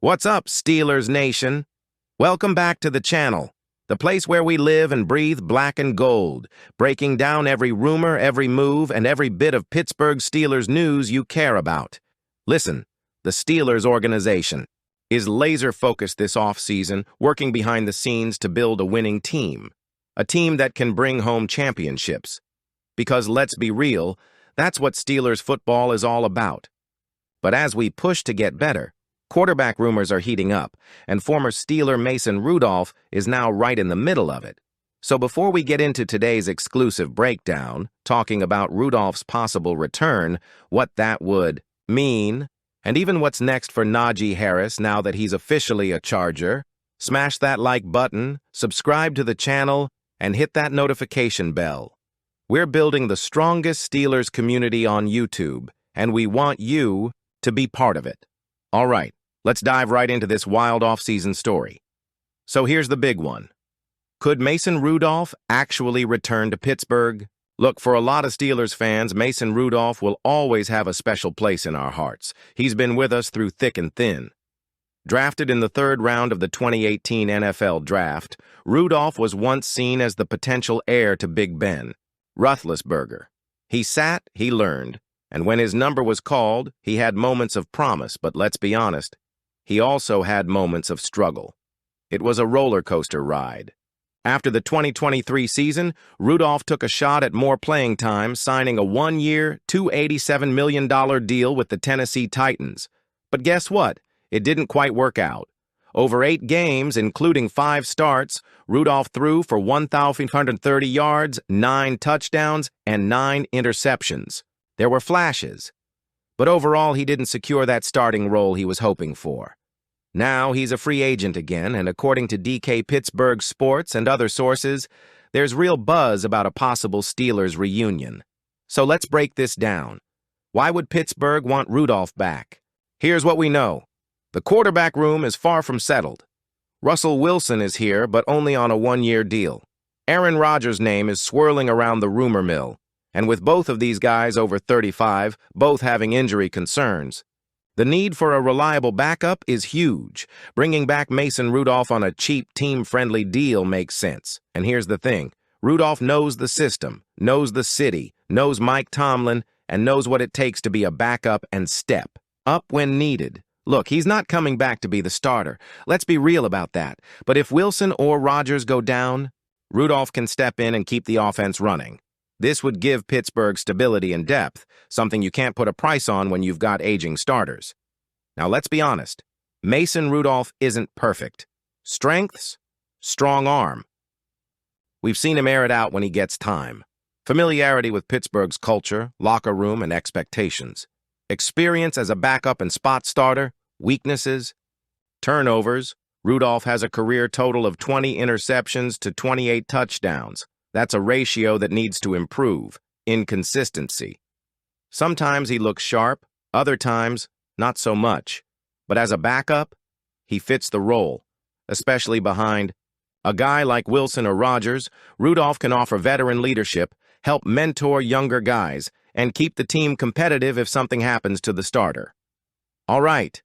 What's up, Steelers Nation? Welcome back to the channel, the place where we live and breathe black and gold, breaking down every rumor, every move, and every bit of Pittsburgh Steelers news you care about. Listen, the Steelers organization is laser-focused this offseason, working behind the scenes to build a winning team, a team that can bring home championships. Because let's be real, that's what Steelers football is all about. But as we push to get better, quarterback rumors are heating up, and former Steeler Mason Rudolph is now right in the middle of it. So before we get into today's exclusive breakdown, talking about Rudolph's possible return, what that would mean, and even what's next for Najee Harris now that he's officially a Charger, smash that like button, subscribe to the channel, and hit that notification bell. We're building the strongest Steelers community on YouTube, and we want you to be part of it. All right, let's dive right into this wild offseason story. So here's the big one. Could Mason Rudolph actually return to Pittsburgh? Look, for a lot of Steelers fans, Mason Rudolph will always have a special place in our hearts. He's been with us through thick and thin. Drafted in the third round of the 2018 NFL Draft, Rudolph was once seen as the potential heir to Big Ben, Roethlisberger. He sat, he learned, and when his number was called, he had moments of promise, but let's be honest, he also had moments of struggle. It was a roller coaster ride. After the 2023 season, Rudolph took a shot at more playing time, signing a one-year, $287 million deal with the Tennessee Titans. But guess what? It didn't quite work out. Over 8 games, including 5 starts, Rudolph threw for 1,530 yards, 9 touchdowns, and 9 interceptions. There were flashes, but overall he didn't secure that starting role he was hoping for. Now he's a free agent again, and according to DK Pittsburgh Sports and other sources, there's real buzz about a possible Steelers reunion. So let's break this down. Why would Pittsburgh want Rudolph back? Here's what we know. The quarterback room is far from settled. Russell Wilson is here, but only on a one-year deal. Aaron Rodgers' name is swirling around the rumor mill. And with both of these guys over 35, both having injury concerns, the need for a reliable backup is huge. Bringing back Mason Rudolph on a cheap, team-friendly deal makes sense. And here's the thing. Rudolph knows the system, knows the city, knows Mike Tomlin, and knows what it takes to be a backup and step up when needed. Look, he's not coming back to be the starter. Let's be real about that. But if Wilson or Rodgers go down, Rudolph can step in and keep the offense running. This would give Pittsburgh stability and depth, something you can't put a price on when you've got aging starters. Now, let's be honest. Mason Rudolph isn't perfect. Strengths? Strong arm. We've seen him air it out when he gets time. Familiarity with Pittsburgh's culture, locker room, and expectations. Experience as a backup and spot starter. Weaknesses? Turnovers. Rudolph has a career total of 20 interceptions to 28 touchdowns. That's a ratio that needs to improve. Inconsistency. Sometimes he looks sharp, other times, not so much. But as a backup, he fits the role, especially behind a guy like Wilson or Rodgers. Rudolph can offer veteran leadership, help mentor younger guys, and keep the team competitive if something happens to the starter. All right,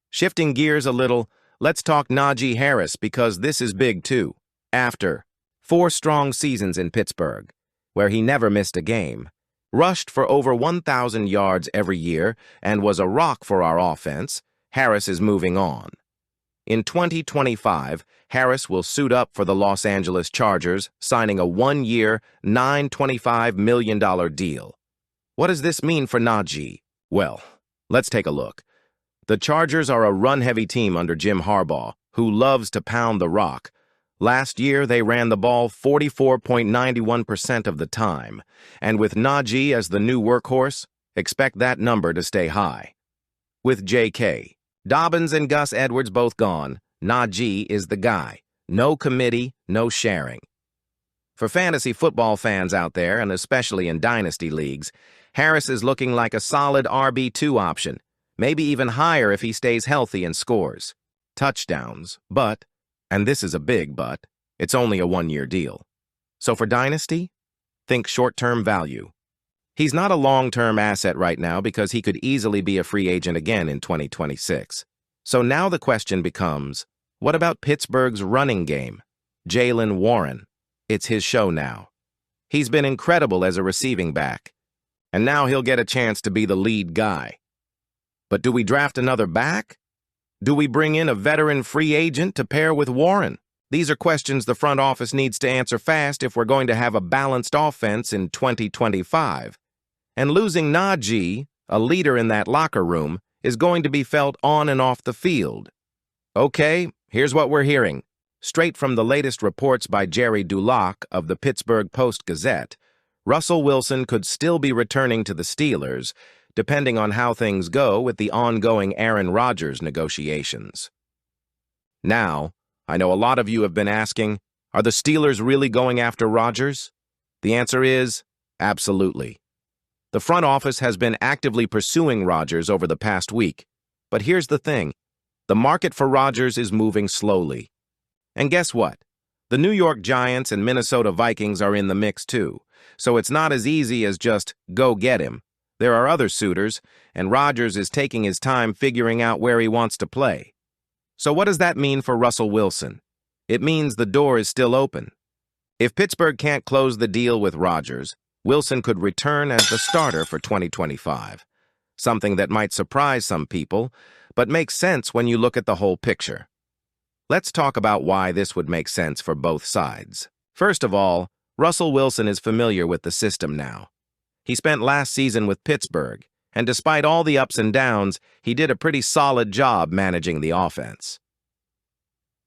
shifting gears a little, let's talk Najee Harris because this is big too. After 4 strong seasons in Pittsburgh, where he never missed a game, rushed for over 1,000 yards every year, and was a rock for our offense, Harris is moving on. In 2025, Harris will suit up for the Los Angeles Chargers, signing a one-year, $925 million deal. What does this mean for Najee? Well, let's take a look. The Chargers are a run-heavy team under Jim Harbaugh, who loves to pound the rock. Last year, they ran the ball 44.91% of the time, and with Najee as the new workhorse, expect that number to stay high. With J.K. Dobbins and Gus Edwards both gone, Najee is the guy. No committee, no sharing. For fantasy football fans out there, and especially in dynasty leagues, Harris is looking like a solid RB2 option, maybe even higher if he stays healthy and scores touchdowns, but, and this is a big but, it's only a one-year deal. So for Dynasty, think short-term value. He's not a long-term asset right now because he could easily be a free agent again in 2026. So now the question becomes, what about Pittsburgh's running game? Jaylen Warren. It's his show now. He's been incredible as a receiving back, and now he'll get a chance to be the lead guy. But do we draft another back? Do we bring in a veteran free agent to pair with Warren? These are questions the front office needs to answer fast if we're going to have a balanced offense in 2025. And losing Najee, a leader in that locker room, is going to be felt on and off the field. Okay, here's what we're hearing. Straight from the latest reports by Jerry Dulac of the Pittsburgh Post-Gazette, Russell Wilson could still be returning to the Steelers, depending on how things go with the ongoing Aaron Rodgers negotiations. Now, I know a lot of you have been asking, are the Steelers really going after Rodgers? The answer is, absolutely. The front office has been actively pursuing Rodgers over the past week. But here's the thing, the market for Rodgers is moving slowly. And guess what? The New York Giants and Minnesota Vikings are in the mix too, so it's not as easy as just go get him. There are other suitors, and Rodgers is taking his time figuring out where he wants to play. So what does that mean for Russell Wilson? It means the door is still open. If Pittsburgh can't close the deal with Rodgers, Wilson could return as the starter for 2025, something that might surprise some people, but makes sense when you look at the whole picture. Let's talk about why this would make sense for both sides. First of all, Russell Wilson is familiar with the system now. He spent last season with Pittsburgh, and despite all the ups and downs, he did a pretty solid job managing the offense.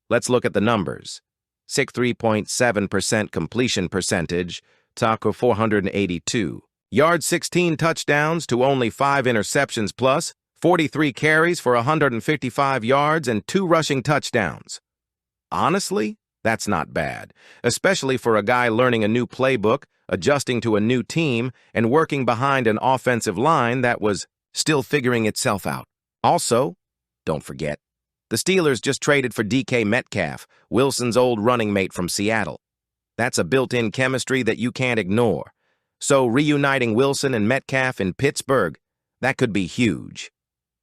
Let's look at the numbers. 63.7% completion percentage, Taco 482. Yards 16 touchdowns to only 5 interceptions plus, 43 carries for 155 yards and 2 rushing touchdowns. Honestly, that's not bad, especially for a guy learning a new playbook, adjusting to a new team, and working behind an offensive line that was still figuring itself out. Also, don't forget, the Steelers just traded for DK Metcalf, Wilson's old running mate from Seattle. That's a built-in chemistry that you can't ignore. So reuniting Wilson and Metcalf in Pittsburgh, that could be huge.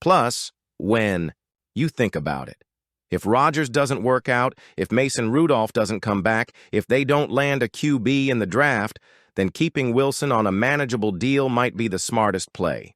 Plus, when you think about it, if Rodgers doesn't work out, if Mason Rudolph doesn't come back, if they don't land a QB in the draft, then keeping Wilson on a manageable deal might be the smartest play.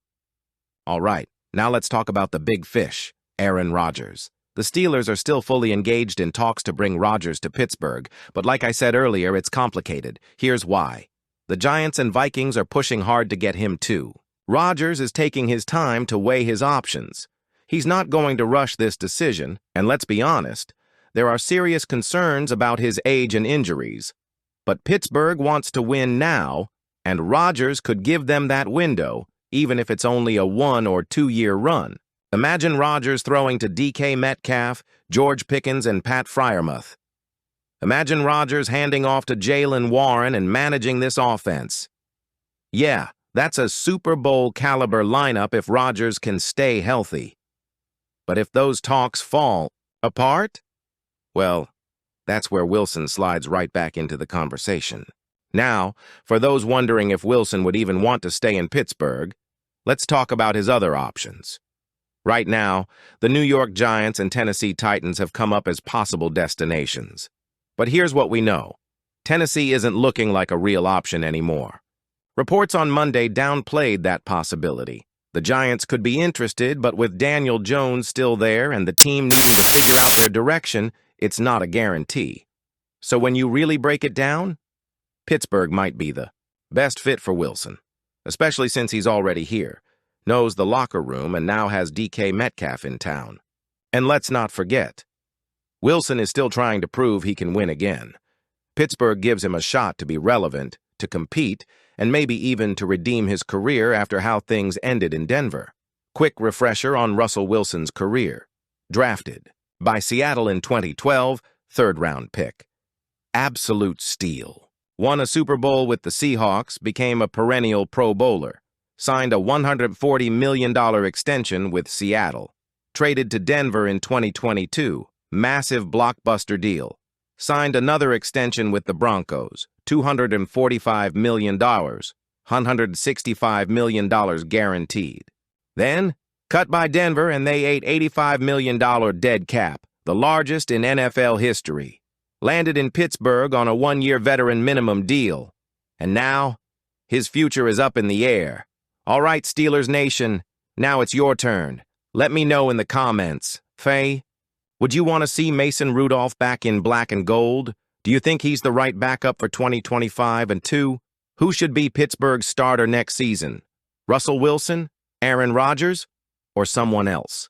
All right, now let's talk about the big fish, Aaron Rodgers. The Steelers are still fully engaged in talks to bring Rodgers to Pittsburgh, but like I said earlier, it's complicated. Here's why. The Giants and Vikings are pushing hard to get him too. Rodgers is taking his time to weigh his options. He's not going to rush this decision, and let's be honest, there are serious concerns about his age and injuries. But Pittsburgh wants to win now, and Rodgers could give them that window, even if it's only a 1 or 2 year run. Imagine Rodgers throwing to DK Metcalf, George Pickens, and Pat Freiermuth. Imagine Rodgers handing off to Jaylen Warren and managing this offense. Yeah, that's a Super Bowl caliber lineup if Rodgers can stay healthy. But if those talks fall apart, well, that's where Wilson slides right back into the conversation. Now, for those wondering if Wilson would even want to stay in Pittsburgh, let's talk about his other options. Right now, the New York Giants and Tennessee Titans have come up as possible destinations. But here's what we know. Tennessee isn't looking like a real option anymore. Reports on Monday downplayed that possibility. The Giants could be interested, but with Daniel Jones still there and the team needing to figure out their direction, it's not a guarantee. So when you really break it down, Pittsburgh might be the best fit for Wilson, especially since he's already here, knows the locker room, and now has DK Metcalf in town. And let's not forget, Wilson is still trying to prove he can win again. Pittsburgh gives him a shot to be relevant, to compete, and maybe even to redeem his career after how things ended in Denver. Quick refresher on Russell Wilson's career. Drafted by Seattle in 2012, third-round pick. Absolute steal. Won a Super Bowl with the Seahawks, became a perennial Pro Bowler. Signed a $140 million extension with Seattle. Traded to Denver in 2022, massive blockbuster deal. Signed another extension with the Broncos, $245 million, $165 million guaranteed. Then, Cut by Denver, and they ate $85 million dead cap, the largest in NFL history. Landed in Pittsburgh on a one-year veteran minimum deal. And now, his future is up in the air. All right, Steelers Nation, now it's your turn. Let me know in the comments. Faye, would you want to see Mason Rudolph back in black and gold? Do you think he's the right backup for 2025? And 2, who should be Pittsburgh's starter next season? Russell Wilson, Aaron Rodgers, or someone else?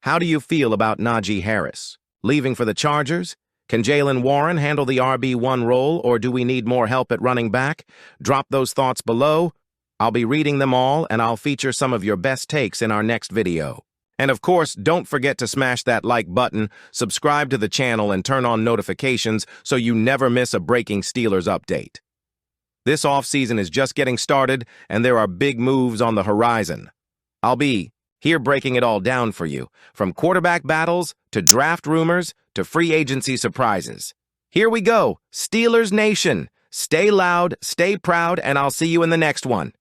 How do you feel about Najee Harris? Leaving for the Chargers? Can Jaylen Warren handle the RB1 role, or do we need more help at running back? Drop those thoughts below. I'll be reading them all, and I'll feature some of your best takes in our next video. And of course, don't forget to smash that like button, subscribe to the channel, and turn on notifications so you never miss a breaking Steelers update. This offseason is just getting started, and there are big moves on the horizon. I'll be here breaking it all down for you, from quarterback battles to draft rumors to free agency surprises. Here we go, Steelers Nation. Stay loud, stay proud, and I'll see you in the next one.